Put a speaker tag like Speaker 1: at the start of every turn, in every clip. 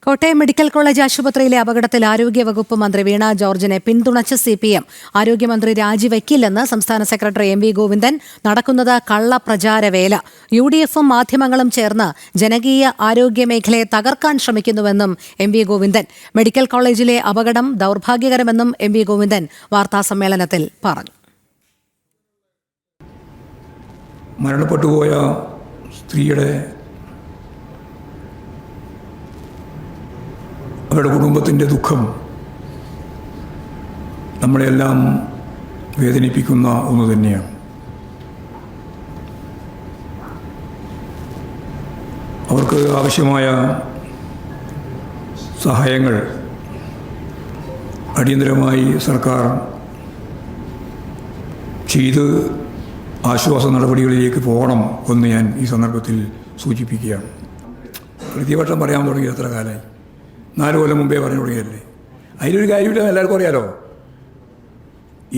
Speaker 1: Kottayam medical college ആശുപത്രിയിലെ അപകടത്തിൽ ആരോഗ്യവകുപ്പ് മന്ത്രി വീണ ജോർജിനെ പിന്തുണച്ച് CPM ആരോഗ്യമന്ത്രി രാജിവെക്കില്ലെന്ന് സംസ്ഥാന സെക്രട്ടറി MV ഗോവിന്ദൻ. നടക്കുന്നത് കള്ളപ്രചാരവേല. UDF-ഉം മാധ്യമങ്ങളും ചേർന്ന് ജനകീയ ആരോഗ്യമേഖലയെ തകർക്കാൻ ശ്രമിക്കുന്നുവെന്നും MV ഗോവിന്ദൻ. മെഡിക്കൽ കോളേജിലെ അപകടം ദൗർഭാഗ്യകരമെന്നും MV ഗോവിന്ദൻ വാർത്താസമ്മേളനത്തിൽ പറഞ്ഞു.
Speaker 2: മരണപ്പെട്ടുപോയ സ്ത്രീയുടെ അവരുടെ കുടുംബത്തിൻ്റെ ദുഃഖം നമ്മളെല്ലാം വേദനിപ്പിക്കുന്ന ഒന്ന് തന്നെയാണ്. അവർക്ക് ആവശ്യമായ സഹായങ്ങൾ അടിയന്തരമായി സർക്കാർ ചെയ്ത് ആശ്വാസ നടപടികളിലേക്ക് പോകണം എന്ന് ഞാൻ ഈ സന്ദർഭത്തിൽ സൂചിപ്പിക്കുകയാണ്. പ്രതിപക്ഷം പറയാൻ തുടങ്ങി എത്ര കാലമായി? 4 കൊല്ലം മുമ്പേ പറഞ്ഞു തുടങ്ങിയല്ലേ. അതിലൊരു കാര്യമില്ല, എല്ലാവർക്കും അറിയാലോ.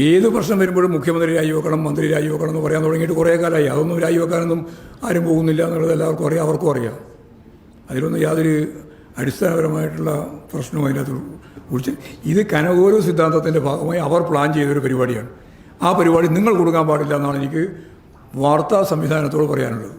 Speaker 2: ഏത് പ്രശ്നം വരുമ്പോഴും മുഖ്യമന്ത്രി രാജിവെക്കണം, മന്ത്രി രാജിവെക്കണം എന്ന് പറയാൻ തുടങ്ങിയിട്ട് കുറേ കാലമായി. അതൊന്നും രാജിവെക്കാനൊന്നും ആരും പോകുന്നില്ല എന്നുള്ളത് എല്ലാവർക്കും അറിയാം, അവർക്കും അറിയാം. അതിലൊന്നും യാതൊരു അടിസ്ഥാനപരമായിട്ടുള്ള പ്രശ്നവും അതിനകത്ത് കുറിച്ച്. ഇത് കനകോലു സിദ്ധാന്തത്തിൻ്റെ ഭാഗമായി അവർ പ്ലാൻ ചെയ്തൊരു പരിപാടിയാണ്. ആ പരിപാടി നിങ്ങൾ കൊടുക്കാൻ പാടില്ല എന്നാണ് എനിക്ക് വാർത്താ സംവിധാനത്തോട് പറയാനുള്ളത്.